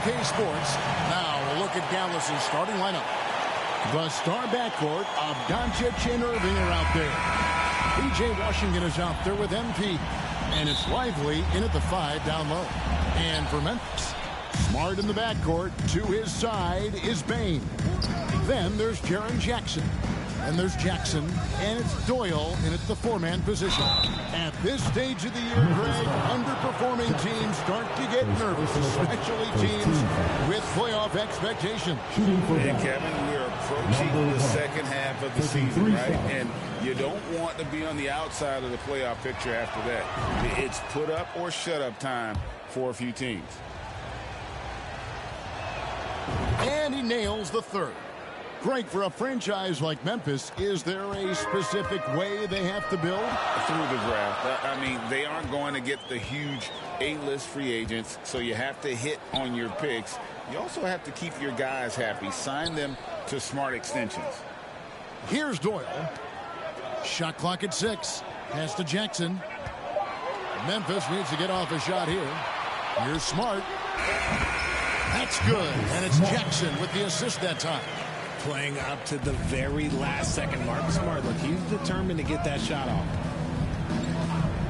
2K Sports. Now a look at Dallas's starting lineup. The star backcourt of Doncic and Irving are out there. P.J. Washington is out there with MP. And it's Lively in at the 5 down low. And for Memphis, Smart in the backcourt. To his side is Bain. Then there's Jaren Jackson. And there's Jackson, and it's Doyle in at the 4-man position. At this stage of the year, Greg, underperforming teams start to get nervous, especially teams with playoff expectations. And Kevin, we're approaching the second half of the season, right? And you don't want to be on the outside of the playoff picture after that. It's put up or shut up time for a few teams. And he nails the third. Greg, for a franchise like Memphis, is there a specific way they have to build? Through the draft. I mean, they aren't going to get the huge A-list free agents, so you have to hit on your picks. You also have to keep your guys happy. Sign them to smart extensions. Here's Doyle. Shot clock at 6. Pass to Jackson. Memphis needs to get off a shot here. Here's Smart. That's good. And it's Jackson with the assist that time. Playing up to the very last second. Mark Smart, look, he's determined to get that shot off.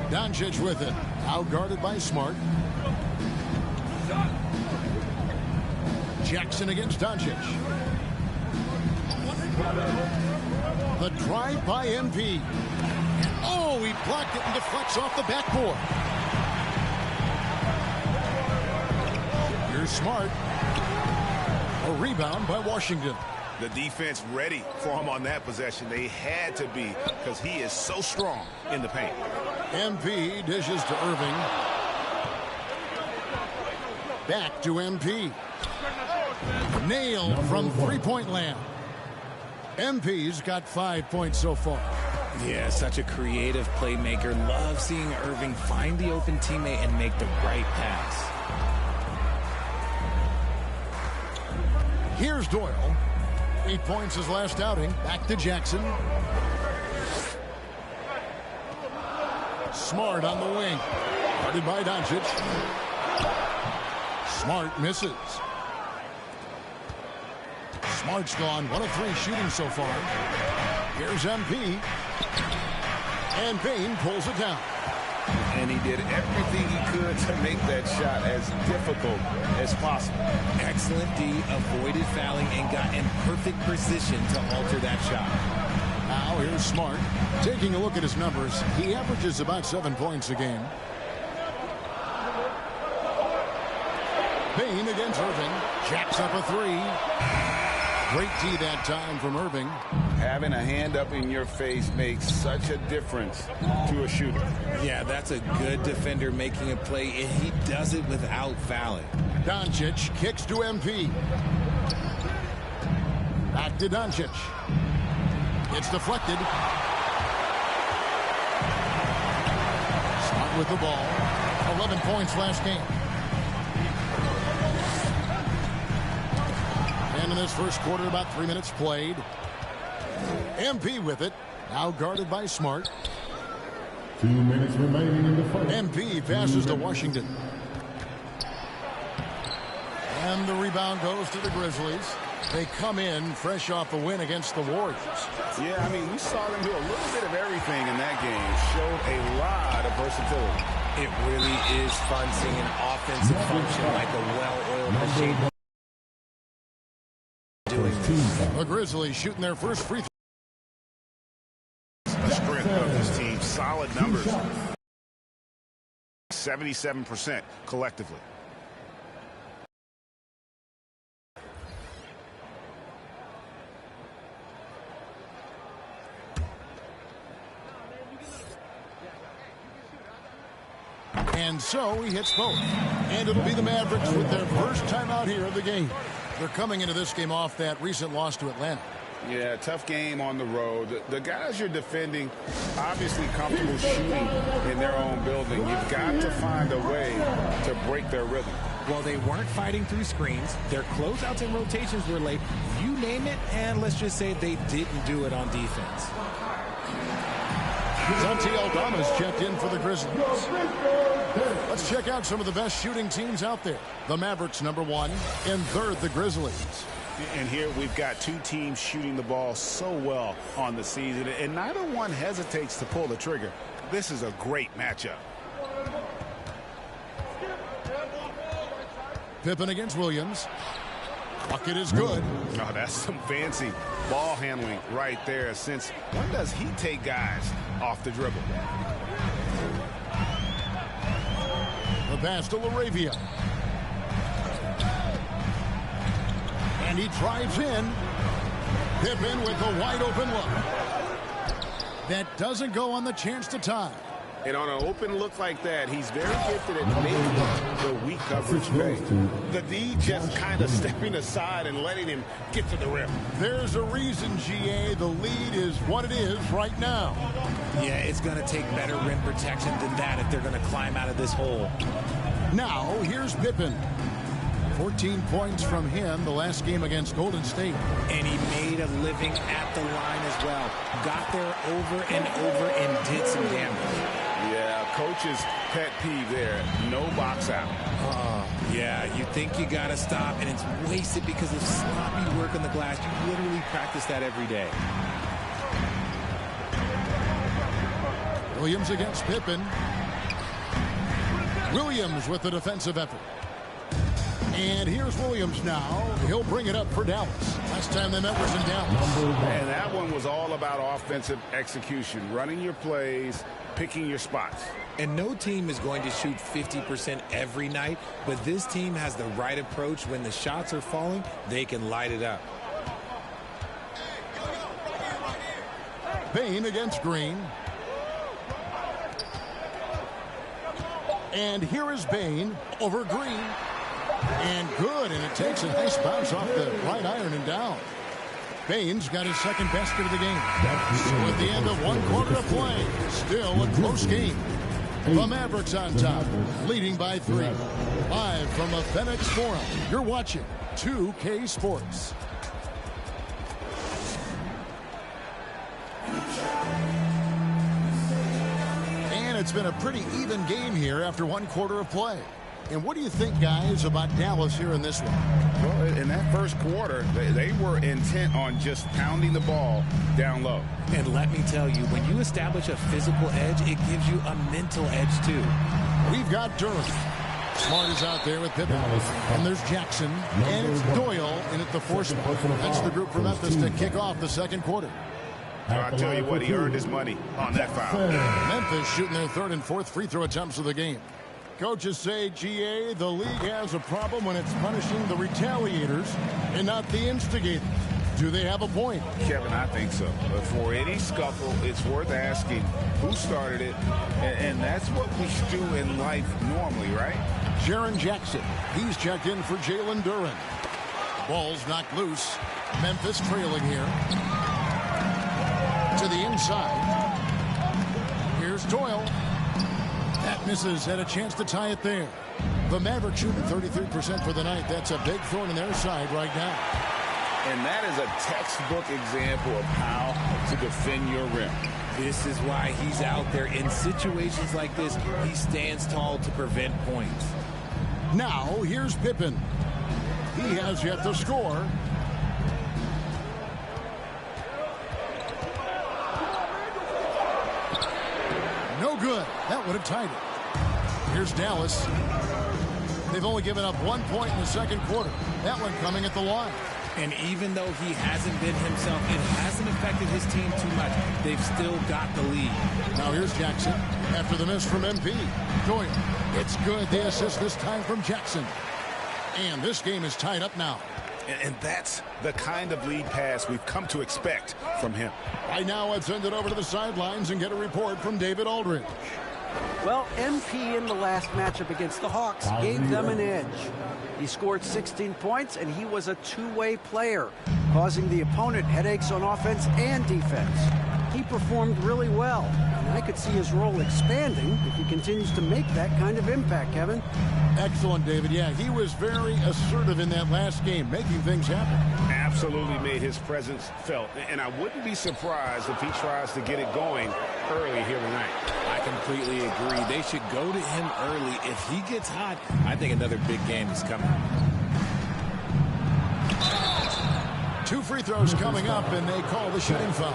Doncic with it. Out guarded by Smart. Jackson against Doncic. The drive by MP. Oh, he blocked it and deflects off the backboard. Here's Smart. A rebound by Washington. The defense ready for him on that possession. They had to be, because he is so strong in the paint. MP dishes to Irving. Back to MP. Nailed from three-point land. MP's got 5 points so far. Yeah, such a creative playmaker. Love seeing Irving find the open teammate and make the right pass. Here's Doyle. 8 points his last outing. Back to Jackson. Smart on the wing. Guarded by Doncic. Smart misses. Smart's gone 1 of 3 shooting so far. Here's MP. And Bain pulls it down. And he did everything he could to make that shot as difficult as possible. Excellent D, avoided fouling, and got in perfect position to alter that shot. Now here's Smart. Taking a look at his numbers, he averages about 7 points a game. Bain against Irving. Jacks up a 3. Great D that time from Irving. Having a hand up in your face makes such a difference to a shooter. Yeah, that's a good defender making a play, and he does it without fouling. Doncic kicks to MP. Back to Doncic. It's deflected. Smart with the ball. 11 points last game. And in this first quarter, about 3 minutes played. MP with it. Now guarded by Smart. 2 minutes remaining in the first. MP passes to Washington. And the rebound goes to the Grizzlies. They come in fresh off a win against the Warriors. Yeah, I mean, we saw them do a little bit of everything in that game. Showed a lot of versatility. It really is fun seeing an offensive function like a well-oiled machine. The Grizzlies shooting their first free throw. The strength of this team, solid numbers. 77% collectively. And so he hits both. And it'll be the Mavericks with their first time out here of the game. They're coming into this game off that recent loss to Atlanta. Yeah, tough game on the road. The guys you're defending, obviously comfortable shooting in their own building. You've got to find a way to break their rhythm. Well, they weren't fighting through screens. Their closeouts and rotations were late. You name it, and let's just say they didn't do it on defense. Santi Aldama's checked in for the Grizzlies. Let's check out some of the best shooting teams out there. The Mavericks, number 1, and third, the Grizzlies. And here we've got two teams shooting the ball so well on the season, and neither one hesitates to pull the trigger. This is a great matchup. Pippen against Williams. Bucket is good. Oh, that's some fancy ball handling right there. Since when does he take guys off the dribble? The pass to LaRavia. And he drives in. Pippen with a wide open look. That doesn't go on the chance to tie. And on an open look like that, he's very gifted at making the weak coverage pay. The D just kind of stepping aside and letting him get to the rim. There's a reason, GA, the lead is what it is right now. Yeah, it's going to take better rim protection than that if they're going to climb out of this hole. Now, here's Pippen. 14 points from him the last game against Golden State. And he made a living at the line as well. Got there over and over and did some damage. Yeah, coach's pet peeve there. No box out. Yeah, you think you got to stop, and it's wasted because of sloppy work on the glass. You literally practice that every day. Williams against Pippen. Williams with the defensive effort. And here's Williams now. He'll bring it up for Dallas. Last time they met was in Dallas. And that one was all about offensive execution. Running your plays, picking your spots. And no team is going to shoot 50% every night, but this team has the right approach. When the shots are falling, they can light it up. Bane against Green. And here is Bane over Green. And good, and it takes a nice bounce off the right iron and down. Bane's got his second basket of the game. So at the end of one quarter of play, still a close game. The Mavericks on top, leading by 3. Live from the FedEx Forum, you're watching 2K Sports. And it's been a pretty even game here after one quarter of play. And what do you think, guys, about Dallas here in this one? Well, in that first quarter, they were intent on just pounding the ball down low. And let me tell you, when you establish a physical edge, it gives you a mental edge, too. We've got Durham. Smart is out there with Pippen. And there's Jackson. And it's Doyle in at the 4 spot. That's the group from Memphis to kick off the second quarter. I'll tell you what, he earned his money on that foul. Memphis shooting their 3rd and 4th free throw attempts of the game. Coaches say, GA, the league has a problem when it's punishing the retaliators and not the instigators. Do they have a point? Kevin, I think so. But for any scuffle, it's worth asking who started it, and that's what we do in life normally, right? Jaren Jackson, he's checked in for Jalen Duren. Ball's knocked loose. Memphis trailing here. To the inside. Here's Doyle. That misses, had a chance to tie it there. The Mavericks shooting 33% for the night. That's a big thorn in their side right now. And that is a textbook example of how to defend your rim. This is why he's out there. In situations like this, he stands tall to prevent points. Now, here's Pippen. He has yet to score. No good. That would have tied it. Here's Dallas. They've only given up 1 point in the second quarter. That one coming at the line. And even though he hasn't been himself, it hasn't affected his team too much. They've still got the lead. Now here's Jackson after the miss from MP. Doyle. It's good. The assist this time from Jackson. And this game is tied up now. And that's the kind of lead pass we've come to expect from him. Right now, let's send it over to the sidelines and get a report from David Aldridge. Well, MP in the last matchup against the Hawks gave them an edge. He scored 16 points, and he was a two-way player, causing the opponent headaches on offense and defense. He performed really well. I could see his role expanding if he continues to make that kind of impact, Kevin. Excellent, David. Yeah, he was very assertive in that last game, making things happen. Absolutely made his presence felt. And I wouldn't be surprised if he tries to get it going early here tonight. I completely agree. They should go to him early. If he gets hot, I think another big game is coming. 2 free throws coming up, and they call the shooting foul.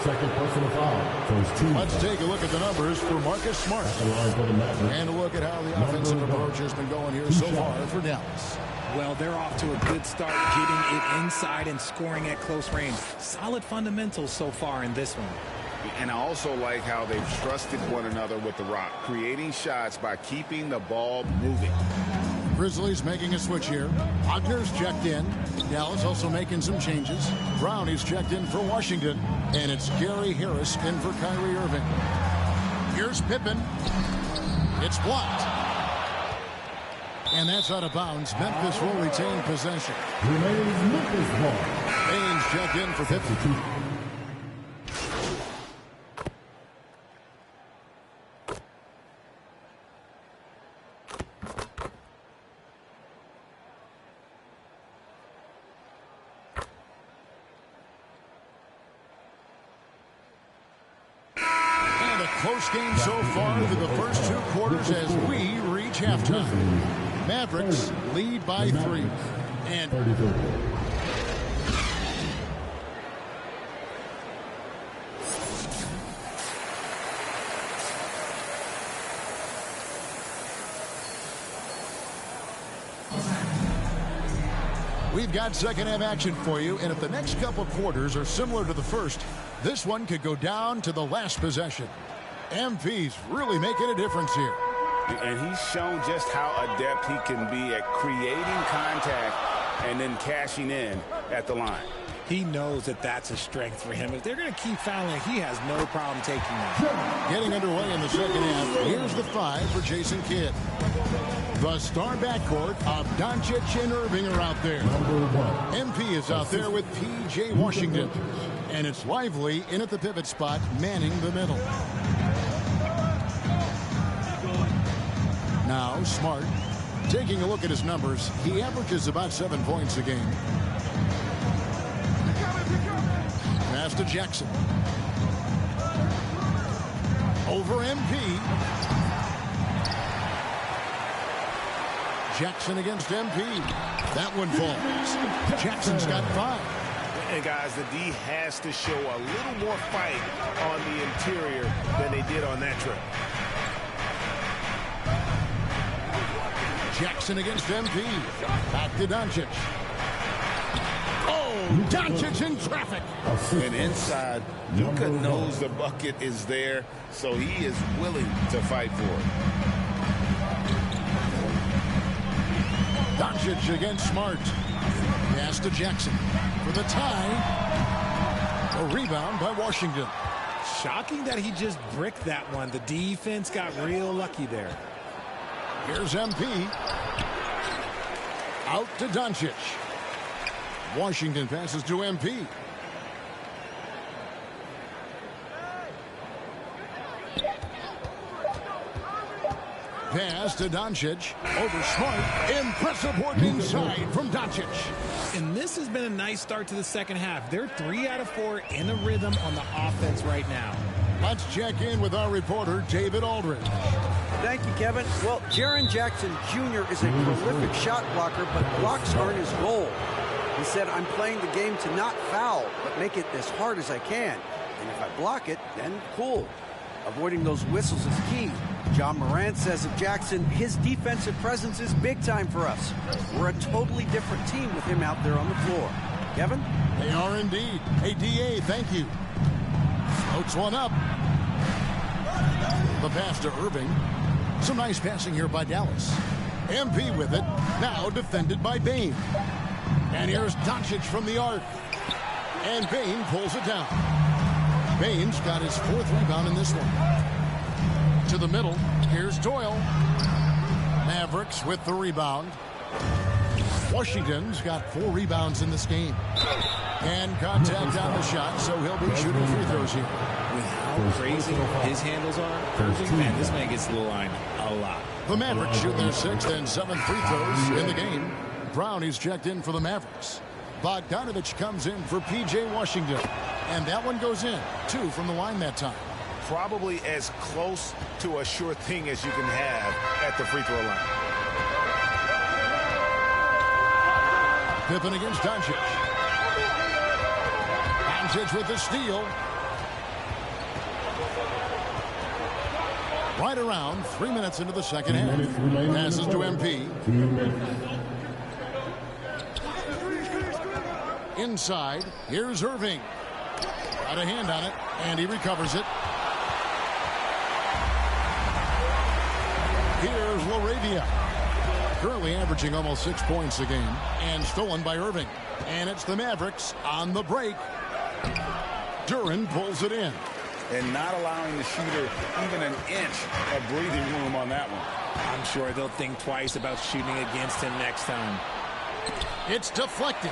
Second personal foul. First team. Let's take a look at the numbers for Marcus Smart. And a look at how the offensive approach has been going here so far for Dallas. Well, they're off to a good start, getting it inside and scoring at close range. Solid fundamentals so far in this one. And I also like how they've trusted one another with the rock, creating shots by keeping the ball moving. Grizzlies making a switch here. Ogner's checked in. Dallas also making some changes. Brown is checked in for Washington. And it's Gary Harris in for Kyrie Irving. Here's Pippen. It's blocked. And that's out of bounds. Memphis will retain possession. Remains Memphis ball. Baines checked in for Pippen. Close game so far through the first 2 quarters as we reach halftime. Mavericks lead by 3. And we've got second half action for you, and if the next couple quarters are similar to the first, this one could go down to the last possession. MP's really making a difference here. And he's shown just how adept he can be at creating contact and then cashing in at the line. He knows that that's a strength for him. If they're going to keep fouling, he has no problem taking that. Getting underway in the second half. Here's the 5 for Jason Kidd. The star backcourt of Doncic and Irving are out there. MP is out there with P.J. Washington. And it's Lively in at the pivot spot, manning the middle. Now, Smart, taking a look at his numbers, he averages about 7 points a game. Pass to Jackson. Over MP. Jackson against MP. That one falls. Jackson's got 5. And guys, the D has to show a little more fight on the interior than they did on that trip. Jackson against MP. Back to Doncic. Oh, Doncic in traffic. And inside, Luka knows the bucket is there, so he is willing to fight for it. Doncic against Smart. Pass to Jackson for the tie. A rebound by Washington. Shocking that he just bricked that one. The defense got real lucky there. Here's MP. Out to Doncic. Washington passes to MP. Pass to Doncic. Over Smart. Impressive work inside from Doncic. And this has been a nice start to the second half. They're 3 out of 4 in a rhythm on the offense right now. Let's check in with our reporter, David Aldridge. Thank you, Kevin. Well, Jaren Jackson Jr. is a prolific shot blocker, but blocks aren't his goal. He said, I'm playing the game to not foul, but make it as hard as I can. And if I block it, then cool. Avoiding those whistles is key. John Morant says of Jackson, his defensive presence is big time for us. We're a totally different team with him out there on the floor. Kevin? They are indeed. Hey, DA, thank you. Floats one up. The pass to Irving. Some nice passing here by Dallas. MP with it. Now defended by Bane. And here's Doncic from the arc. And Bane pulls it down. Bane's got his 4th rebound in this one. To the middle. Here's Doyle. Mavericks with the rebound. Washington's got 4 rebounds in this game. And contact on the shot, so he'll be shooting free throws here. With how crazy his handles are, man, this man gets to the line a lot. The Mavericks shoot their 6th and 7th free throws in the game. Brown is checked in for the Mavericks. Bogdanovich comes in for P.J. Washington. And that one goes in. 2 from the line that time. Probably as close to a sure thing as you can have at the free throw line. Pippen against Doncic. Doncic with the steal. Right around 3 minutes into the second half. Passes to MP. Inside, here's Irving. Got a hand on it, and he recovers it. Here's LaRavia. Currently averaging almost 6 points a game, and stolen by Irving. And it's the Mavericks on the break. Duren pulls it in. And not allowing the shooter even an inch of breathing room on that one. I'm sure they'll think twice about shooting against him next time. It's deflected.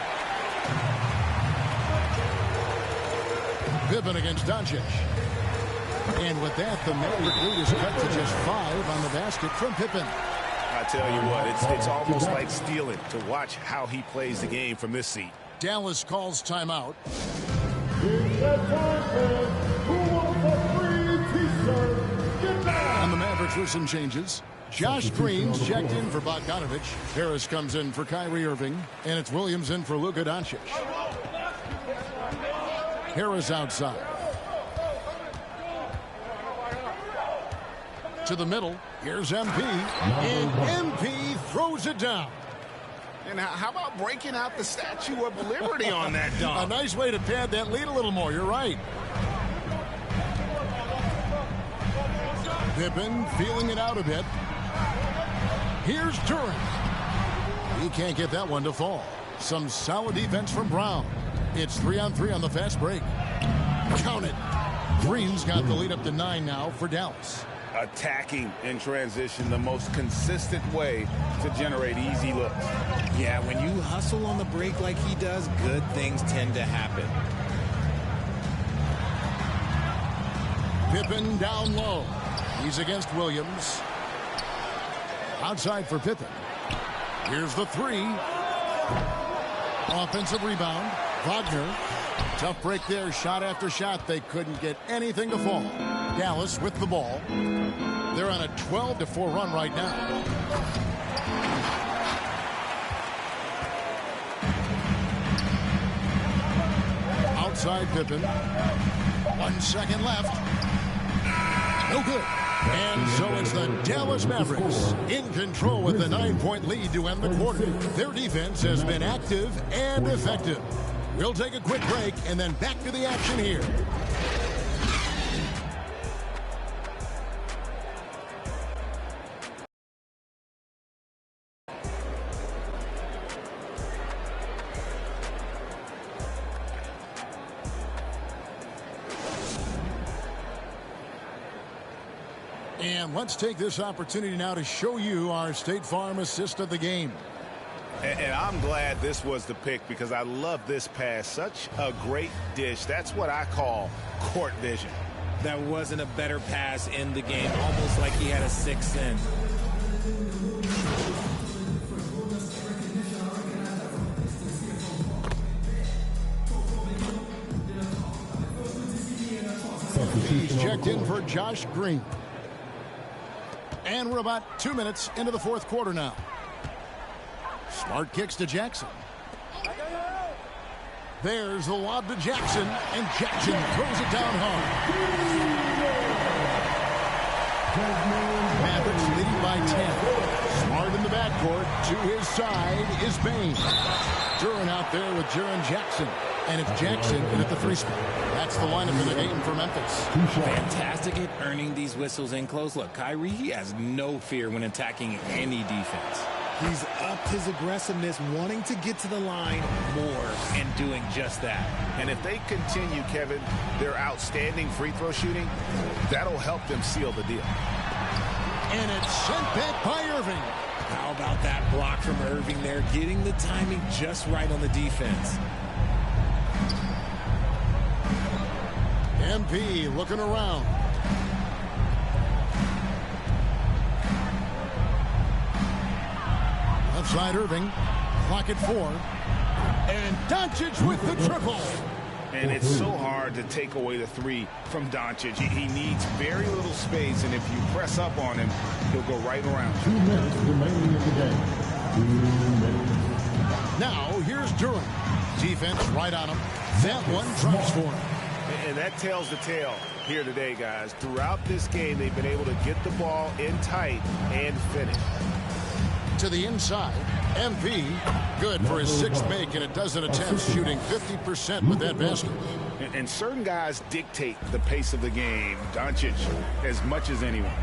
Pippen against Doncic. And with that, the Maverick lead is cut to just 5 on the basket from Pippen. I tell you what, it's almost like stealing to watch how he plays the game from this seat. Dallas calls timeout. And the Mavericks with some changes. Josh Green's checked in for Bogdanovich. Harris comes in for Kyrie Irving. And it's Williams in for Luka Doncic. Harris outside. To the middle. Here's MP. And MP throws it down. And how about breaking out the Statue of Liberty on that dunk? A nice way to pad that lead a little more. You're right. Pippen feeling it out a bit. Here's Duren. He can't get that one to fall. Some solid defense from Brown. It's 3-on-3 on the fast break. Count it. Green's got the lead up to 9 now for Dallas. Attacking in transition, the most consistent way to generate easy looks. Yeah, when you hustle on the break like he does, good things tend to happen. Pippen down low. He's against Williams. Outside for Pippen. Here's the 3. Offensive rebound. Wagner. Tough break there. Shot after shot. They couldn't get anything to fall. Dallas with the ball. They're on a 12-4 run right now. Outside Pippen. 1 second left. No good. And so it's the Dallas Mavericks in control with the 9-point lead to end the quarter. Their defense has been active and effective. We'll take a quick break and then back to the action here. And let's take this opportunity now to show you our State Farm assist of the game. And I'm glad this was the pick because I love this pass. Such a great dish. That's what I call court vision. That wasn't a better pass in the game. Almost like he had a 6th sense. He's checked in for Josh Green. And we're about 2 minutes into the 4th quarter now. Smart kicks to Jackson. There's the lob to Jackson, and Jackson throws it down hard. Mavericks leading by 10. Smart in the backcourt. To his side is Bain. Duren out there with Jaren Jackson. And it's Jackson in at the 3 spot. That's the lineup of the game for Memphis. Fantastic at earning these whistles in close. Look, Kyrie, he has no fear when attacking any defense. He's upped his aggressiveness, wanting to get to the line more and doing just that. And if they continue, Kevin, their outstanding free throw shooting, that'll help them seal the deal. And it's sent back by Irving. How about that block from Irving there, getting the timing just right on the defense. MP looking around. Left side Irving. Clock at 4. And Doncic with the triple. And it's so hard to take away the three from Doncic. He needs very little space, and if you press up on him, he'll go right around. 2 minutes remaining in the game. 2 minutes. Now, here's Durant. Defense right on him. That one drops for him. And that tells the tale here today, guys. Throughout this game, they've been able to get the ball in tight and finish. To the inside. MP, good for his 6th make and a dozen attempts, shooting 50% with that basket. And certain guys dictate the pace of the game. Doncic, as much as anyone.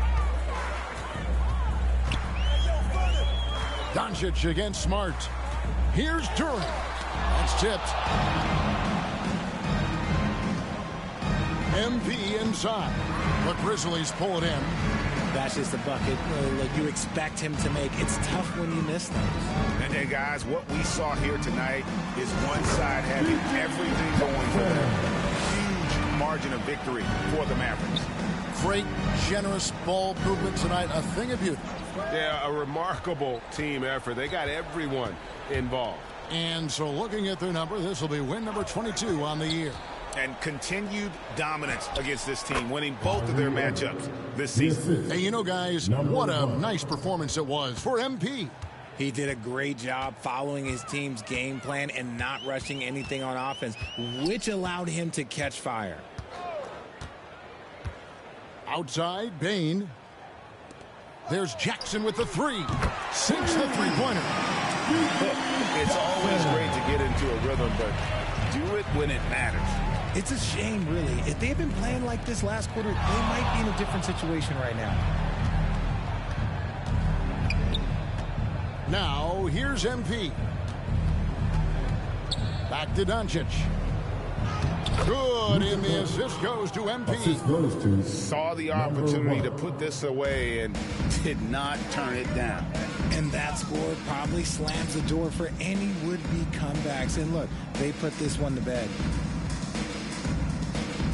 Doncic against Smart. Here's Durant. That's tipped. MP inside. But Grizzlies pull it in. That's just a bucket like you expect him to make. It's tough when you miss those. And guys, what we saw here tonight is one side having everything going for them. Huge margin of victory for the Mavericks. Great, generous ball movement tonight. A thing of beauty. Yeah, a remarkable team effort. They got everyone involved. And so looking at their number, this will be win number 22 on the year. And continued dominance against this team, winning both of their matchups this season. Hey, you know, guys, what a nice performance it was for MP. He did a great job following his team's game plan and not rushing anything on offense, which allowed him to catch fire. Outside, Bain. There's Jackson with the 3. Sinks the three-pointer. It's always great to get into a rhythm, but do it when it matters. It's a shame, really. If they had been playing like this last quarter, they might be in a different situation right now. Now, here's MP. Back to Doncic. Good, and the assist goes to MP. Assist goes to Saw the opportunity to put this away and did not turn it down. And that score probably slams the door for any would-be comebacks. And look, they put this one to bed.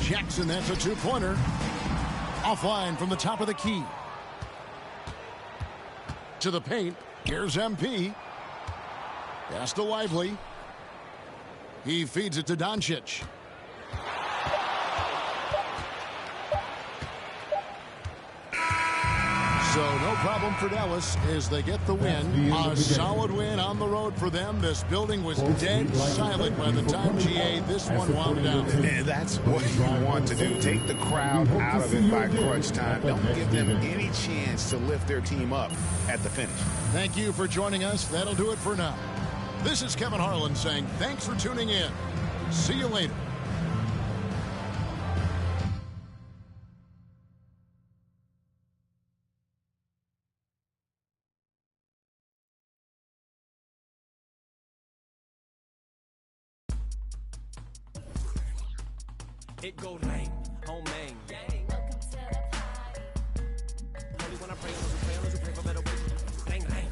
Jackson, that's a 2-pointer. Offline from the top of the key. To the paint. Here's MP. Pass to Lively. He feeds it to Doncic. So no problem for Dallas as they get the win. A solid win on the road for them. This building was dead silent by the time GA this one wound down. And that's what you want to do. Take the crowd out of it by crunch time. Don't give them any chance to lift their team up at the finish. Thank you for joining us. That'll do it for now. This is Kevin Harlan saying thanks for tuning in. See you later. It go rain, home main. Welcome to the party. Only when I pray, unless you pray for better ways. Rain, rain.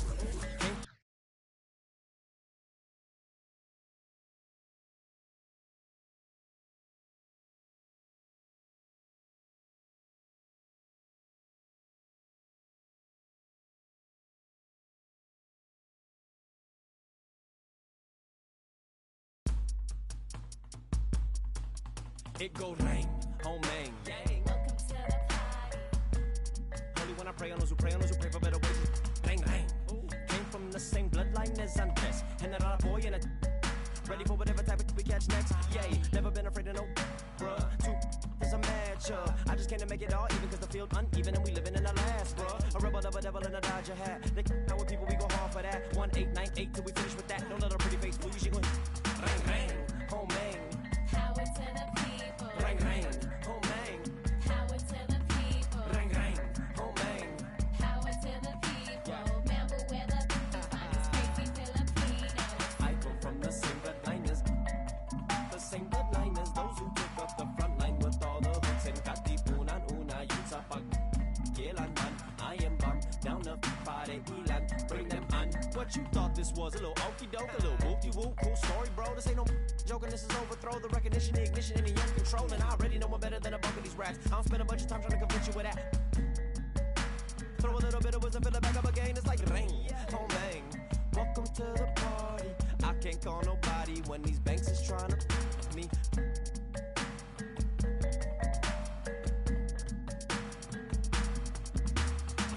It go rain, home main. Welcome to the party. Only when I pray, unless you pray for better ways. Rain, rain. Came from the same bloodline as Andres. And that other boy in a ready for whatever type of we catch next. Yay, never been afraid of no bruh. Two is a match. I just came to make it all even cause the field uneven and we living in the last, bruh. A rebel of a devil in a Dodger hat. They know with people, we go hard for that. 1898 till we finish with that. Don't let her pretty face fool you. She going rain, rain, home main. Power to the people. Rain, rain, home main. Power to the people. Rain, rain, home main. Power to the people. Remember where the finest crazy Filipinos. I come from the same bloodliners. The same bloodliners. Those who took up the front line with all the hooks and katipunan una yun sa pag kailanman. I am bomb down the pare ilan. Bring them on. What you thought this was, a little okie doke, a little whoopty whoop, cool story, bro. This ain't no joking, this is overthrow. The recognition, the ignition, and the young control. And I already know one better than a bunk of these rats. I don't spend a bunch of time trying to convince you with that. Throw a little bit of wisdom, fill it back up again. It's like rain, oh man. Welcome to the party. I can't call nobody when these banks is trying to me.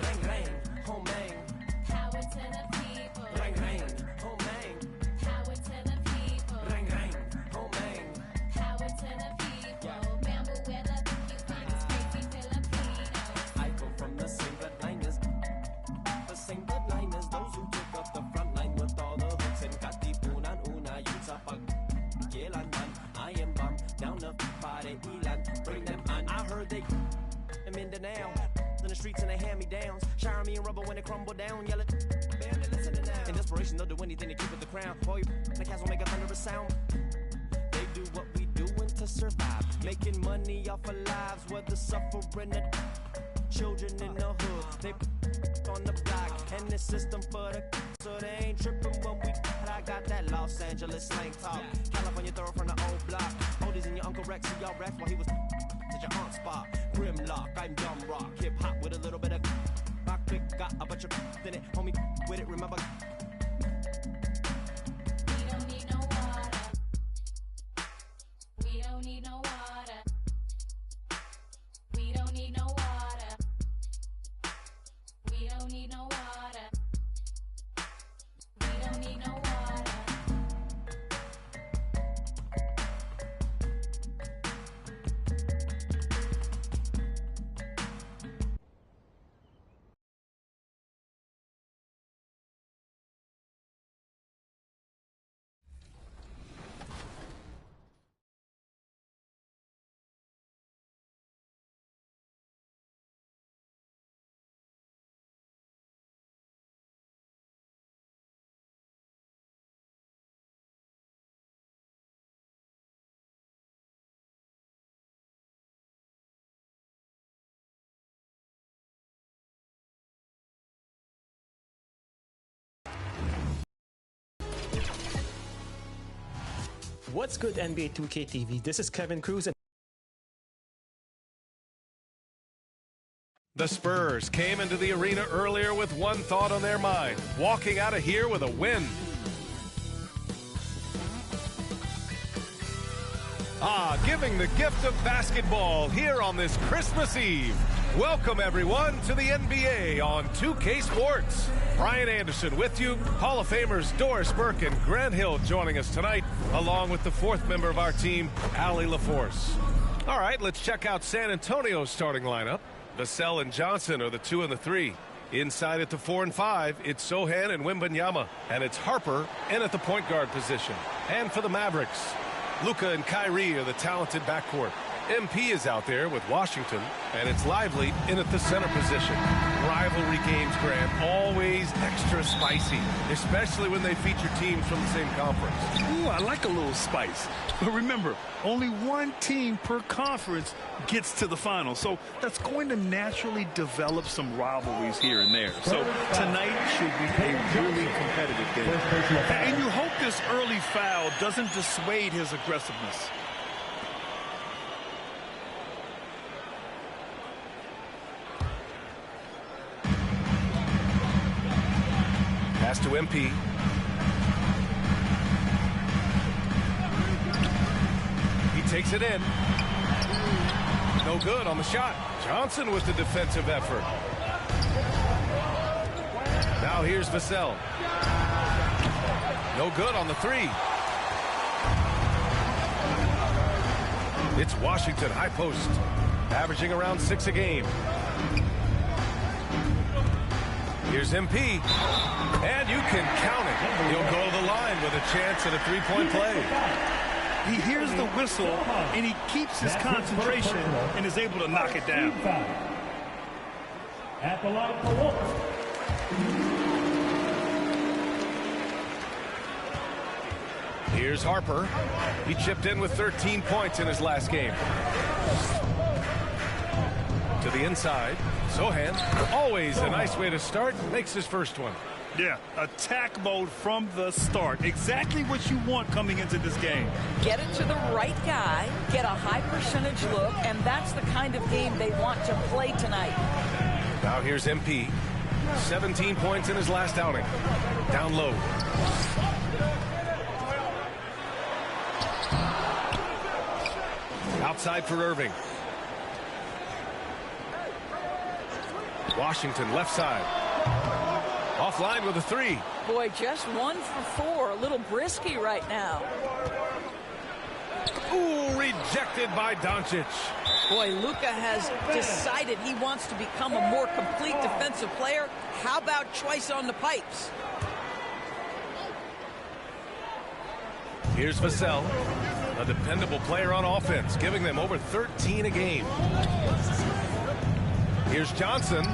Rain, rain, oh man. Power to the people. Rain, rain, oh man. Power to the people. Rain, rain, oh man. Power to the people. Bamboo where the you find these crazy Filipinos. I come from the same bloodliners. The same bloodliners. Those who took up the front line with all the hooks and katipunan una. Yun sa pag-kilanman. I am bum down the party ilan. Bring them on. I heard they them in the now. In the streets and they hand me downs. Shower me in rubber when they crumble down. Yell it, band and listen to now. In desperation, they'll do anything to keep it the crown. Boy, the cats will make a thunderous sound. They do what we doing to survive. Making money off of lives, whether suffering or children in the hood. They on the block and the system for the so they ain't tripping when we. I got that Los Angeles slang talk. California throw from the old block. Oldies and your Uncle Rex, see y'all Rex while he was at your aunt's spot. Grimlock, I'm dumb rock. Hip hop with a little bit of rock pick. Got a bunch of in it, homie with it. Remember. We don't need no water. We don't need no water. We don't need no water. We don't need no water. We don't need no water. What's good, NBA 2K TV? This is Kevin Cruz. The Spurs came into the arena earlier with one thought on their mind, walking out of here with a win. Giving the gift of basketball here on this Christmas Eve. Welcome, everyone, to the NBA on 2K Sports. Brian Anderson with you, Hall of Famers Doris Burke and Grant Hill joining us tonight, along with the fourth member of our team, Allie LaForce. All right, let's check out San Antonio's starting lineup. Vassell and Johnson are the 2 and the 3. Inside at the 4 and 5, it's Sohan and Wembanyama. And it's Harper in at the point guard position. And for the Mavericks, Luka and Kyrie are the talented backcourt. MP is out there with Washington, and it's Lively in at the center position. Rivalry games, Grant, always extra spicy, especially when they feature teams from the same conference. Ooh, I like a little spice. But remember, only one team per conference gets to the final, so that's going to naturally develop some rivalries here and there. So tonight should be a really competitive game. And you hope this early foul doesn't dissuade his aggressiveness. Pass to MP. He takes it in. No good on the shot. Johnson with the defensive effort. Now here's Vassell. No good on the 3. It's Washington high post, averaging around 6 a game. Here's MP, and you can count it. He'll go to the line with a chance at a 3-point play. He hears the whistle, and he keeps his concentration and is able to knock it down. At the line for one. Here's Harper. He chipped in with 13 points in his last game. To the inside. Sohan, always a nice way to start, makes his first one. Yeah, attack mode from the start. Exactly what you want coming into this game. Get it to the right guy, get a high percentage look, and that's the kind of game they want to play tonight. Now here's MP. 17 points in his last outing. Down low. Outside for Irving. Washington left side. Offline with a three. Boy, just 1 for 4. A little brisky right now. Ooh, rejected by Doncic. Boy, Luka has decided he wants to become a more complete defensive player. How about choice on the pipes? Here's Vassell, a dependable player on offense, giving them over 13 a game. Here's Johnson.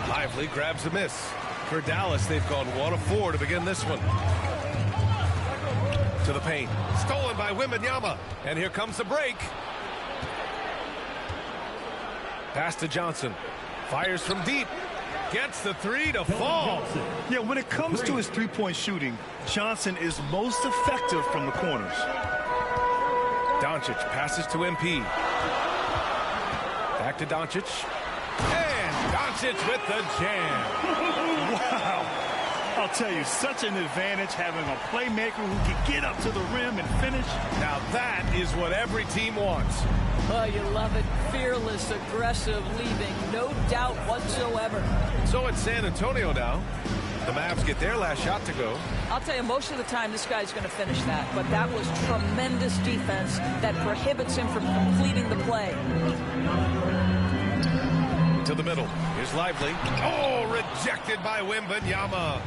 Lively grabs the miss. For Dallas, they've gone 1 of 4 to begin this one. To the paint. Stolen by Wembanyama. And here comes the break. Pass to Johnson. Fires from deep. Gets the three to fall. Yeah, when it comes to his three-point shooting, Johnson is most effective from the corners. Doncic passes to MP. Back to Doncic. And Doncic with the jam. Wow. I'll tell you, such an advantage having a playmaker who can get up to the rim and finish. Now that is what every team wants. Oh, you love it. Fearless, aggressive, leaving no doubt whatsoever. So it's San Antonio now. The Mavs get their last shot to go. I'll tell you, most of the time this guy's going to finish that, but that was tremendous defense that prohibits him from completing the play. To the middle. Here's Lively. Oh, rejected by Wembanyama.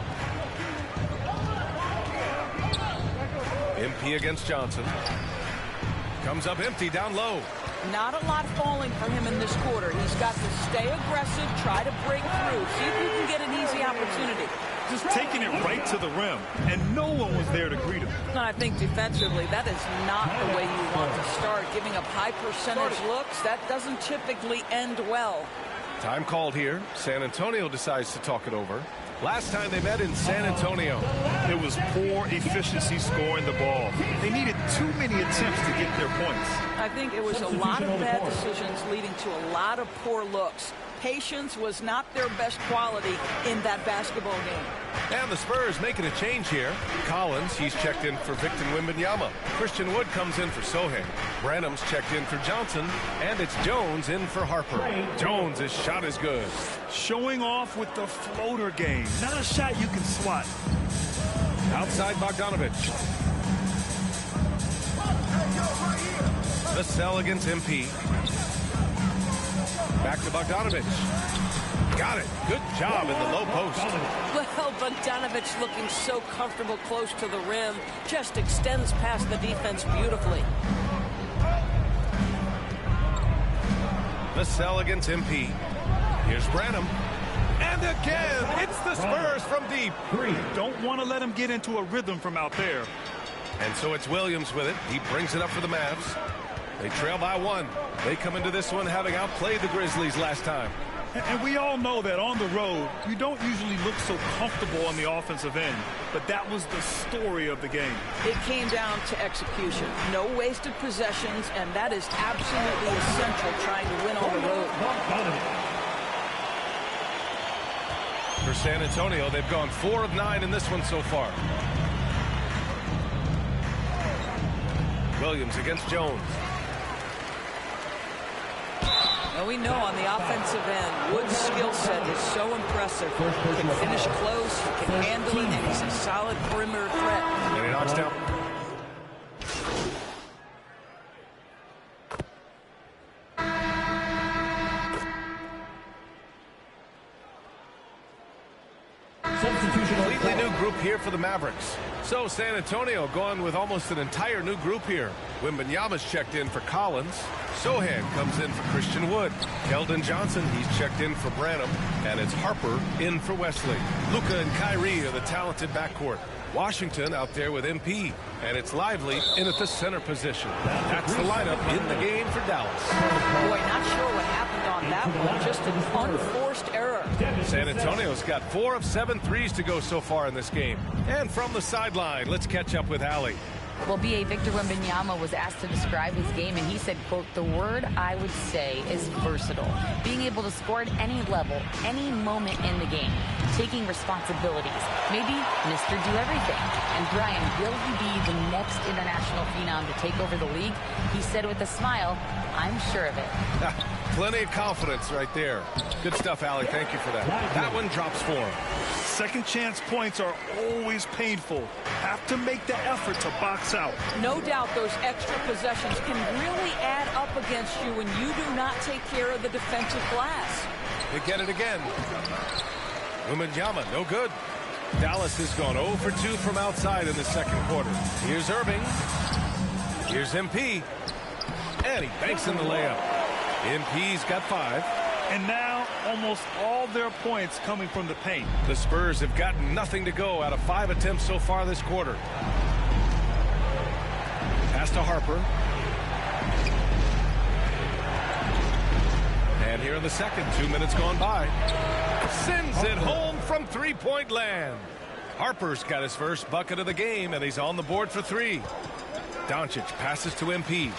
MP against Johnson. Comes up empty down low. Not a lot falling for him in this quarter. He's got to stay aggressive, try to break through, see if he can get an easy opportunity. Just taking it right to the rim, and no one was there to greet him. And I think defensively, that is not the way you want to start. Giving up high percentage looks, that doesn't typically end well. Time called here. San Antonio decides to talk it over. Last time they met in San Antonio, it was poor efficiency scoring the ball. They needed too many attempts to get their points. I think it was a lot of bad decisions leading to a lot of poor looks. Patience was not their best quality in that basketball game. And the Spurs making a change here. Collins, he's checked in for Victor Wembanyama. Christian Wood comes in for Sohan. Branham's checked in for Johnson. And it's Jones in for Harper. Jones' shot is good. Showing off with the floater game. Not a shot you can swat. Outside Bogdanovich. Vassell against MP. Back to Bogdanovich. Got it. Good job in the low post. Well, Bogdanovich looking so comfortable close to the rim. Just extends past the defense beautifully. Vassell against MP. Here's Branham. And again, it's the Spurs from deep. Don't want to let him get into a rhythm from out there. And so it's Williams with it. He brings it up for the Mavs. They trail by 1. They come into this one having outplayed the Grizzlies last time. And we all know that on the road, you don't usually look so comfortable on the offensive end. But that was the story of the game. It came down to execution. No wasted possessions, and that is absolutely essential trying to win on the road. For San Antonio, they've gone 4 of 9 in this one so far. Williams against Jones. Well, we know on the offensive end, Wood's skill set is so impressive. He can finish close, he can handle it, and he's a solid perimeter threat. And he knocks down. Completely new group here for the Mavericks. So San Antonio going with almost an entire new group here. Wembanyama's checked in for Collins. Sohan comes in for Christian Wood. Keldon Johnson, he's checked in for Branham. And it's Harper in for Wesley. Luka and Kyrie are the talented backcourt. Washington out there with MP. And it's Lively in at the center position. That's the lineup in the game for Dallas. Boy, not sure what happened on that one. Just an unforced error. San Antonio's got 4 of 7 threes to go so far in this game. And from the sideline, let's catch up with Allie. Well, B.A. Victor Wembanyama was asked to describe his game, and he said, quote, "The word I would say is versatile. Being able to score at any level, any moment in the game, taking responsibilities. Maybe Mr. Do Everything." And Brian, will he be the next international phenom to take over the league? He said with a smile, "I'm sure of it." Plenty of confidence right there. Good stuff, Allie. Thank you for that. That one drops for him. Second chance points are always painful. Have to make the effort to box out. No doubt those extra possessions can really add up against you when you do not take care of the defensive glass. They get it again. Wembanyama, no good. Dallas has gone 0 for 2 from outside in the second quarter. Here's Irving. Here's MP. And he banks in the layup. MP's got 5. And now almost all their points coming from the paint. The Spurs have gotten nothing to go out of 5 attempts so far this quarter. Pass to Harper. And here in the second, 2 minutes gone by. Sends it home from three-point land. Harper's got his first bucket of the game, and he's on the board for 3. Doncic passes to MP.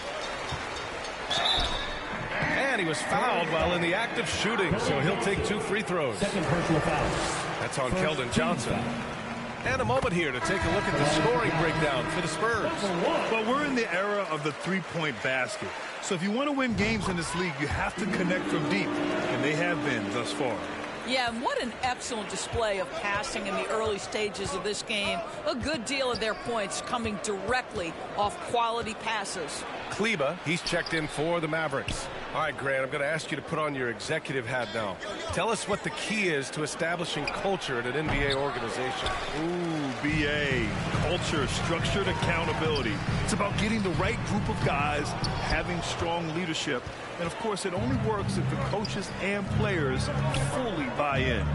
And he was fouled while in the act of shooting, so he'll take 2 free throws. Second personal foul. That's on Keldon Johnson. And a moment here to take a look at the scoring breakdown for the Spurs. Well, we're in the era of the three-point basket. So if you want to win games in this league, you have to connect from deep, and they have been thus far. Yeah, and what an excellent display of passing in the early stages of this game. A good deal of their points coming directly off quality passes. Kleba, he's checked in for the Mavericks. All right, Grant, I'm going to ask you to put on your executive hat now. Tell us what the key is to establishing culture at an NBA organization. Ooh, BA. Culture, structured accountability. It's about getting the right group of guys, having strong leadership. And, of course, it only works if the coaches and players fully buy in.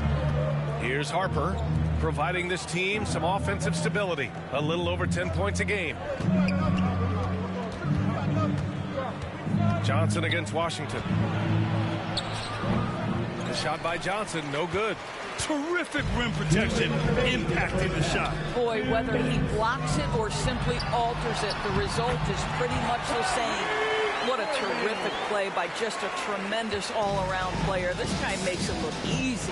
Here's Harper, providing this team some offensive stability. A little over 10 points a game. Johnson against Washington. The shot by Johnson, no good. Terrific rim protection, impacting the shot. Boy, whether he blocks it or simply alters it, the result is pretty much the same. What a terrific play by just a tremendous all-around player. This guy makes it look easy.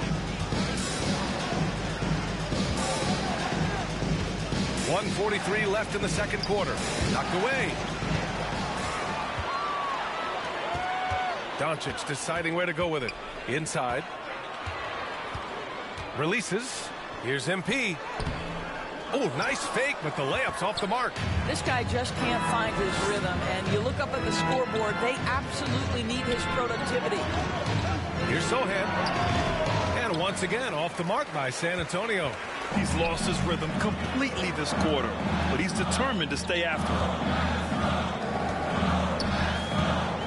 1:43 left in the second quarter. Knocked away. Doncic deciding where to go with it. Inside. Releases. Here's MP. Oh, nice fake, but the layup's off the mark. This guy just can't find his rhythm, and you look up at the scoreboard, they absolutely need his productivity. Here's Sohan. And once again, off the mark by San Antonio. He's lost his rhythm completely this quarter, but he's determined to stay after it.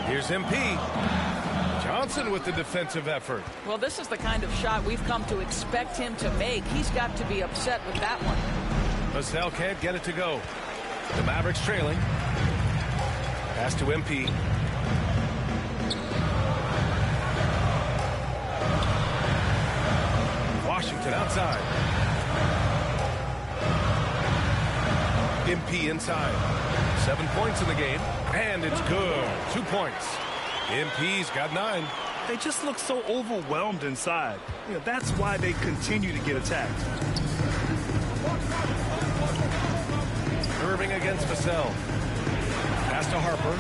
Here's MP. Johnson with the defensive effort. Well, this is the kind of shot we've come to expect him to make. He's got to be upset with that one. Vassell can't get it to go. The Mavericks trailing. Pass to MP. Washington outside. MP inside. 7 points in the game. And it's good. 2 points. MP's got 9. They just look so overwhelmed inside. You know, that's why they continue to get attacked. Irving against Vassell. Pass to Harper.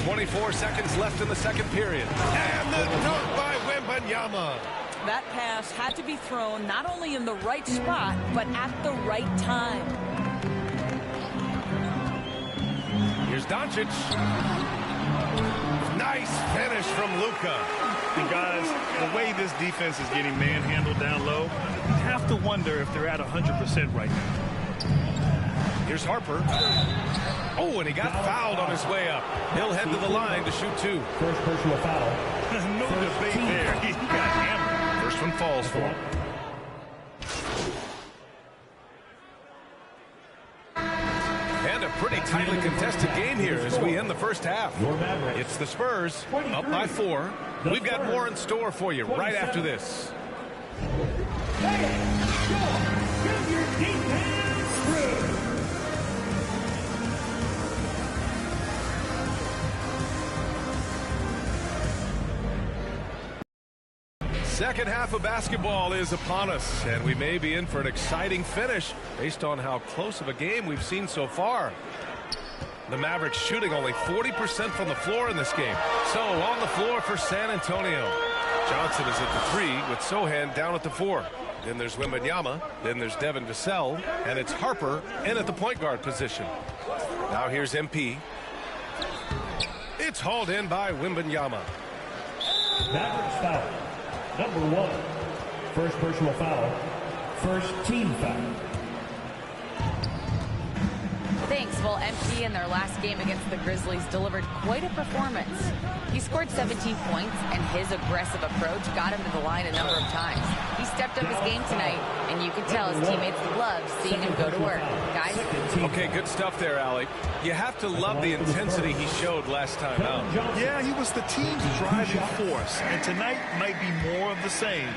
24 seconds left in the second period. And the dunk by Wembanyama. That pass had to be thrown not only in the right spot, but at the right time. Here's Doncic. Nice finish from Luka. And guys, the way this defense is getting manhandled down low, you have to wonder if they're at 100% right now. Here's Harper. Oh, and he got fouled on his way up. He'll head to the line to shoot 2. First personal foul. No debate there. He got hammered. First one falls for him. And a pretty tightly contested game here as we end the first half. It's the Spurs up by 4. We've got more in store for you right after this. Second half of basketball is upon us, and we may be in for an exciting finish based on how close of a game we've seen so far. The Mavericks shooting only 40% from the floor in this game. So on the floor for San Antonio. Johnson is at the 3 with Sohan down at the 4. Then there's Wembanyama. Then there's Devin Vassell. And it's Harper in at the point guard position. Now here's MP. It's hauled in by Wembanyama. Mavericks foul. Number 1. First personal foul. First team foul. Thanks. Well, MP in their last game against the Grizzlies delivered quite a performance. He scored 17 points, and his aggressive approach got him to the line a number of times. He stepped up his game tonight, and you can tell his teammates loved seeing him go to work. Guys? Okay, good stuff there, Allie. You have to love the intensity he showed last time out. Yeah, he was the team's driving force, and tonight might be more of the same.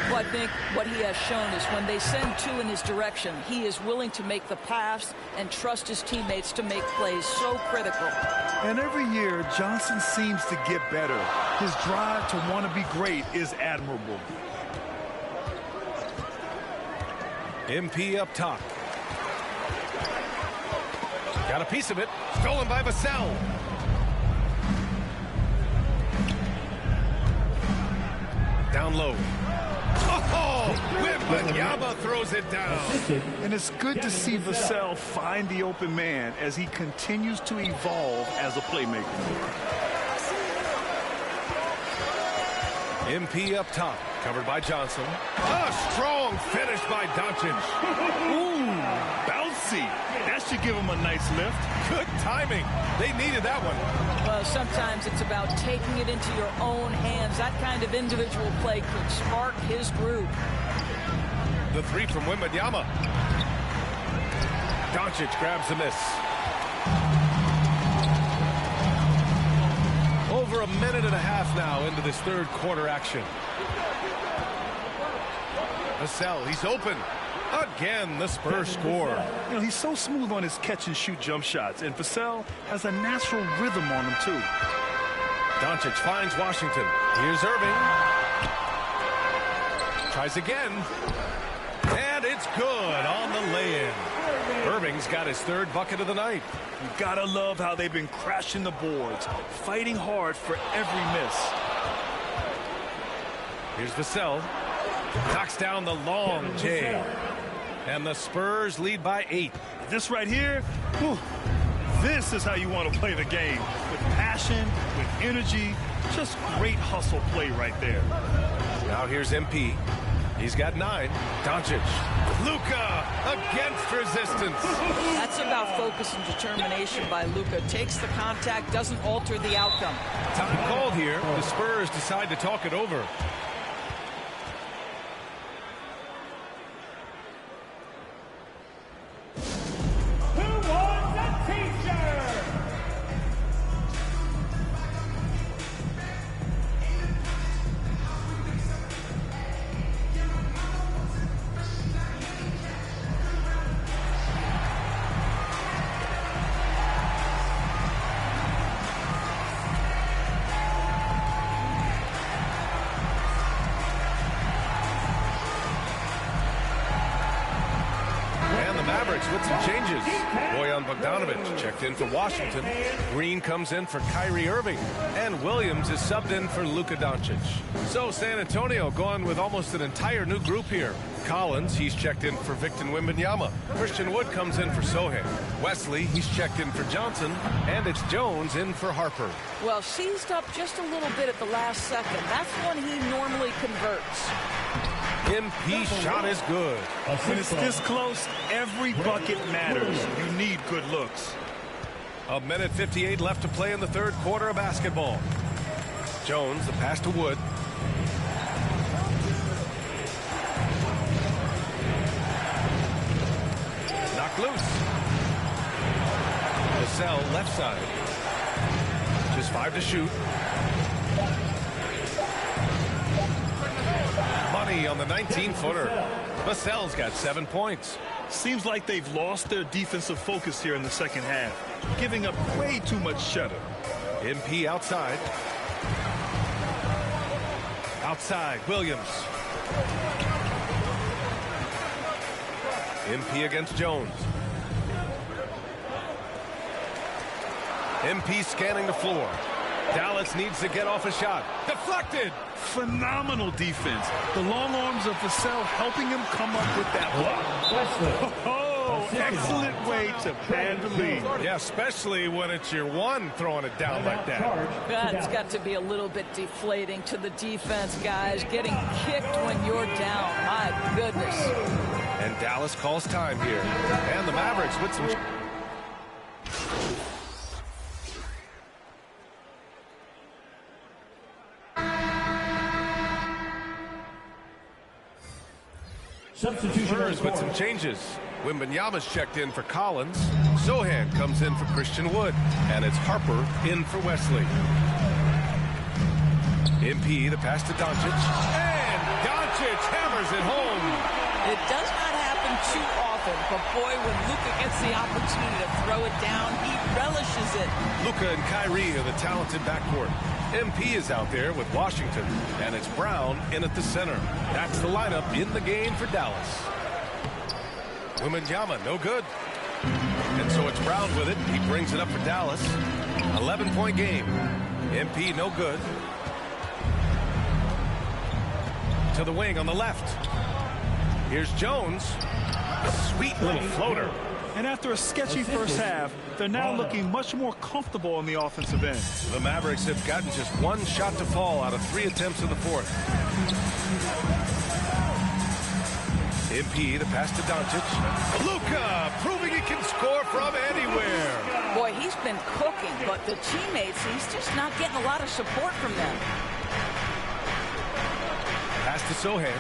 Well, I think what he has shown is when they send 2 in his direction, he is willing to make the pass and trust his teammates to make plays so critical. And every year, Johnson seems to get better. His drive to want to be great is admirable. MP up top. Got a piece of it. Stolen by Vassell. Down low. Oh, Wembanyama throws it down. And it's good to see Vassell find the open man as he continues to evolve as a playmaker. MP up top, covered by Johnson. A strong finish by Doncic. Ooh, bouncy. That should give him a nice lift. Good timing. They needed that one. Well, sometimes it's about taking it into your own hands. That kind of individual play could spark his group. The 3 from Wembanyama. Doncic grabs the miss. Over a minute and a half now into this third quarter action. Vassell, he's open. Again, the Spurs score. You know, he's so smooth on his catch-and-shoot jump shots, and Vassell has a natural rhythm on him, too. Doncic finds Washington. Here's Irving. Tries again. And it's good on the lay-in. Irving's got his 3rd bucket of the night. You gotta love how they've been crashing the boards, fighting hard for every miss. Here's Vassell. Knocks down the long J. And the Spurs lead by 8. This right here, whew, this is how you want to play the game. With passion, with energy, just great hustle play right there. Now here's MP. He's got 9. Doncic. Luka against resistance. That's about focus and determination by Luka. Takes the contact, doesn't alter the outcome. Time called here. The Spurs decide to talk it over. With some changes. Bojan Bogdanovic checked in for Washington. Green comes in for Kyrie Irving. And Williams is subbed in for Luka Doncic. So San Antonio going with almost an entire new group here. Collins, he's checked in for Victor Wembanyama. Christian Wood comes in for Sohan. Wesley, he's checked in for Johnson. And it's Jones in for Harper. Well, seized up just a little bit at the last second. That's when he normally converts. MP shot is good. When it's this close, every bucket matters. You need good looks. A minute 58 left to play in the third quarter of basketball. Jones, the pass to Wood. Knocked loose. Vassell left side. Just 5 to shoot. Money on the 19-footer. Vassell's got 7 points. Seems like they've lost their defensive focus here in the second half, giving up way too much shutter. MP outside. Outside, Williams. MP against Jones. MP scanning the floor. Dallas needs to get off a shot. Deflected. Phenomenal defense. The long arms of Vassell helping him come up with that block. Oh, excellent way to pad the lead. Yeah, especially when it's your one throwing it down like that. That's got to be a little bit deflating to the defense, guys. Getting kicked when you're down. My goodness. And Dallas calls time here. And the Mavericks with some... Spurs with some changes. Wembanyama's checked in for Collins. Sohan comes in for Christian Wood. And it's Harper in for Wesley. MP, the pass to Doncic. And Doncic hammers it home. It does not happen too often, but boy, when Luka gets the opportunity to throw it down, he relishes it. Luka and Kyrie are the talented backcourt. MP is out there with Washington, and it's Brown in at the center. That's the lineup in the game for Dallas. Wembanyama, no good. And so it's Brown with it. He brings it up for Dallas. 11-point game. MP, no good. To the wing on the left. Here's Jones. A sweet little floater. And after a sketchy first half, they're now looking much more comfortable on the offensive end. The Mavericks have gotten just 1 shot to fall out of 3 attempts in the fourth. MP, the pass to Doncic. Luka proving he can score from anywhere. Boy, he's been cooking, but the teammates, he's just not getting a lot of support from them. Pass to Sohan.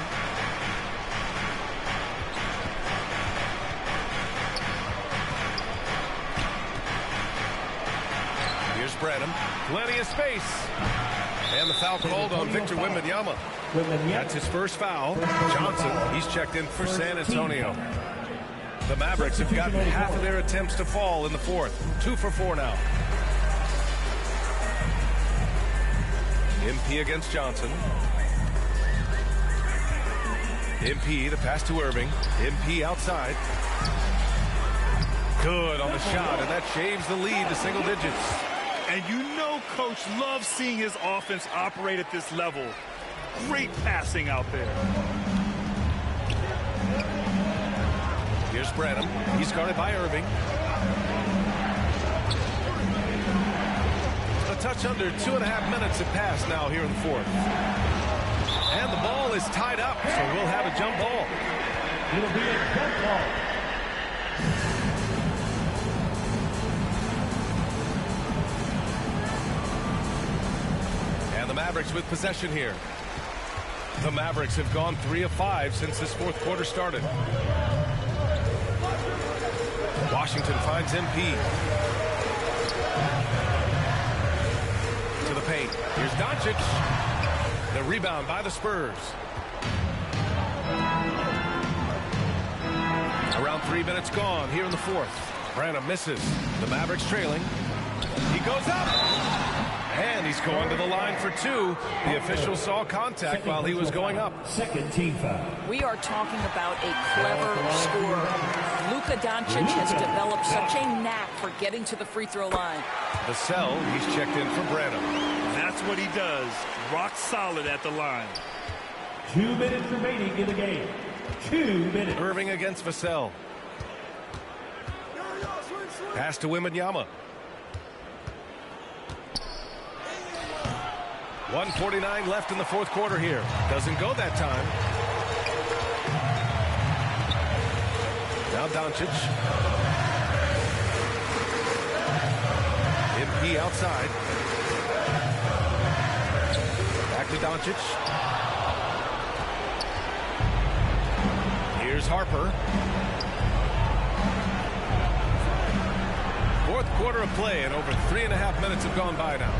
Here's Branham. Plenty of space. And the foul called on Victor Wembanyama. That's his first foul. Johnson, he's checked in for San Antonio. The Mavericks have gotten half of their attempts to fall in the fourth. 2 for 4 now. MP against Johnson. MP, the pass to Irving. MP outside. Good on the shot, and that shaves the lead to single digits. And you know Coach loves seeing his offense operate at this level. Great passing out there. Here's Branham. He's guarded by Irving. A touch under 2.5 minutes have passed now here in the fourth. And the ball is tied up, so we'll have a jump ball. It'll be a jump ball. And the Mavericks with possession here. The Mavericks have gone 3 of 5 since this fourth quarter started. Washington finds MP. To the paint. Here's Doncic. The rebound by the Spurs. Around 3 minutes gone here in the fourth. Branham misses. The Mavericks trailing. He goes up. And he's going to the line for 2. The official saw contact while he was going up. Second team foul. We are talking about a clever scorer. Luka Doncic has developed such a knack for getting to the free throw line. Vassell, he's checked in for Branham. That's what he does. Rock solid at the line. 2 minutes remaining in the game. 2 minutes. Irving against Vassell. Pass to Wembanyama. 1:49 left in the fourth quarter here. Doesn't go that time. Now Doncic. MP outside. Back to Doncic. Here's Harper. Fourth quarter of play, and over 3.5 minutes have gone by now.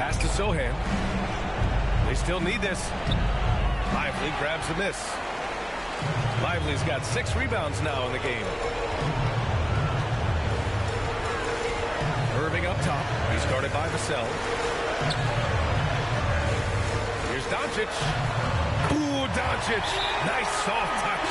Pass to Sohan. They still need this. Lively grabs the miss. Lively's got 6 rebounds now in the game. Irving up top. He started by Vassell. Here's Doncic. Ooh, Doncic. Nice soft touch.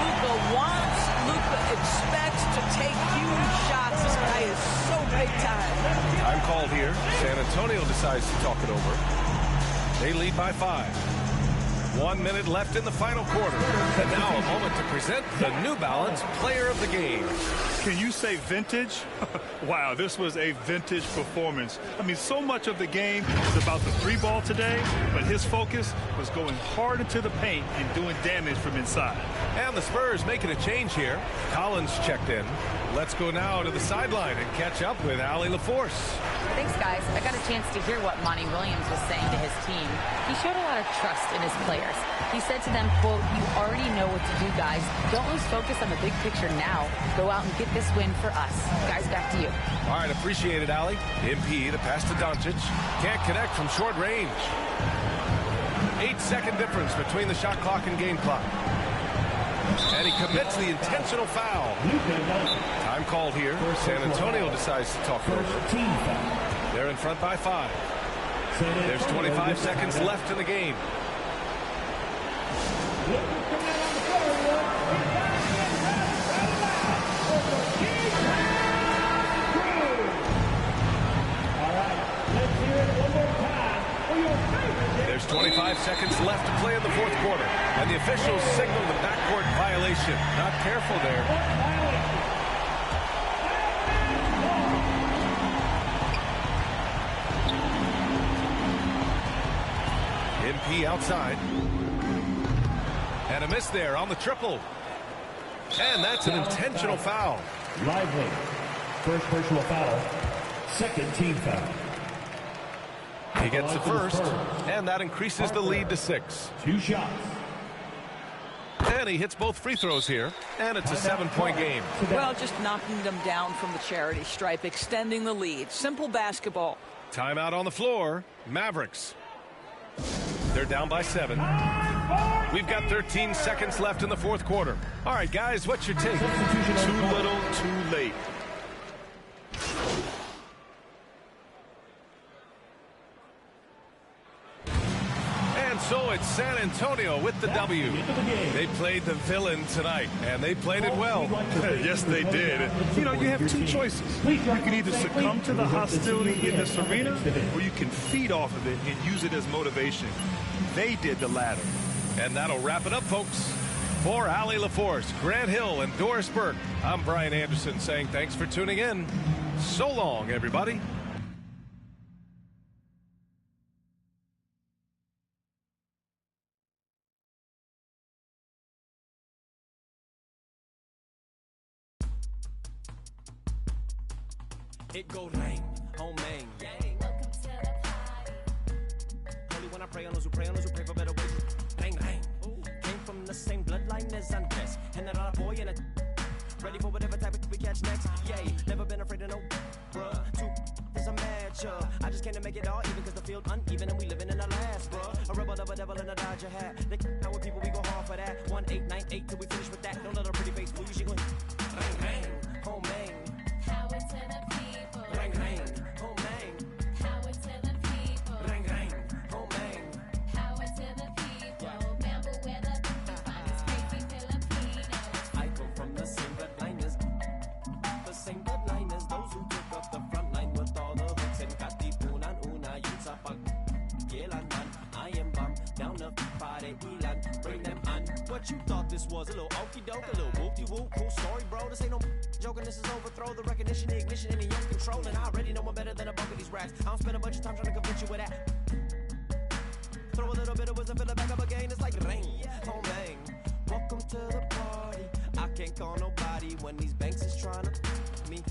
Luka wants, Luka expects to take huge shots. This guy is so big time. Time called here. San Antonio decides to talk it over. They lead by 5. 1 minute left in the final quarter. And now a moment to present the New Balance Player of the Game. Can you say vintage? Wow, this was a vintage performance. I mean, so much of the game is about the 3-ball today, but his focus was going hard into the paint and doing damage from inside. And the Spurs making a change here. Collins checked in. Let's go now to the sideline and catch up with Allie LaForce. Thanks, guys. I got a chance to hear what Monty Williams was saying to his team. He showed a lot of trust in his players. He said to them, quote, "You already know what to do, guys. Don't lose focus on the big picture now. Go out and get this win for us." Guys, back to you. All right, appreciate it, Allie. MP, the pass to Doncic. Can't connect from short range. 8-second difference between the shot clock and game clock. And he commits the intentional foul. Time called here. San Antonio decides to talk it over. They're in front by 5. There's 25 seconds left in the game. There's 25 seconds left to play in the fourth quarter. And the officials signal the backcourt violation. Not careful there. MP outside. And a miss there on the triple. And that's an intentional foul. Lively. First personal foul. Second team foul. He gets the first, and that increases the lead to 6. 2 shots. And he hits both free throws here, and it's a 7-point game. Well, just knocking them down from the charity stripe, extending the lead. Simple basketball. Timeout on the floor. Mavericks. They're down by 7. We've got 13 seconds left in the fourth quarter. All right, guys, what's your take? Too little, too late. So it's San Antonio with the W. They played the villain tonight, and they played it well. Yes, they did. You know, you have 2 choices. You can either succumb to the hostility in this arena, or you can feed off of it and use it as motivation. They did the latter. And that'll wrap it up, folks. For Allie LaForce, Grant Hill, and Doris Burke, I'm Brian Anderson saying thanks for tuning in. So long, everybody. It go rain, home main. Welcome to the party. Only when I pray on those who pray for better ways. Rain, rain. Came from the same bloodline as Andres. And that other boy in a ready for whatever type of we catch next. Yay, never been afraid of no bruh. 2 is a matchup. I just can't make it all even cause the field uneven and we living in the last, bruh. A rebel of a devil in a Dodger hat. They know what people we go hard for that. 1-8-9-8 till we finish with that. Don't let her pretty face fool you. She gon' rain, rain, home main. Power to the people. Rain, rain, home main. Power to the people. Rain, rain, home main. Power to the people. Remember where the finest crazy Filipinos. I come from the same bloodline as those who took up the front line with all the hooks and katipunan una yun sa pag-gilanan. I am bomb down the party ilan, bring them on. What you thought this was, a little okey doke, a little whoop-de-whoop, cool story, bro. This ain't no joking, this is overthrow, the recognition, the ignition, and the young control. And I already know I'm better than a bunch of these rats. I don't spend a bunch of time trying to convince you of that. Throw a little bit of wisdom, fill it back up again. It's like rain, home bang. Welcome to the party. I can't call nobody when these banks is trying to me.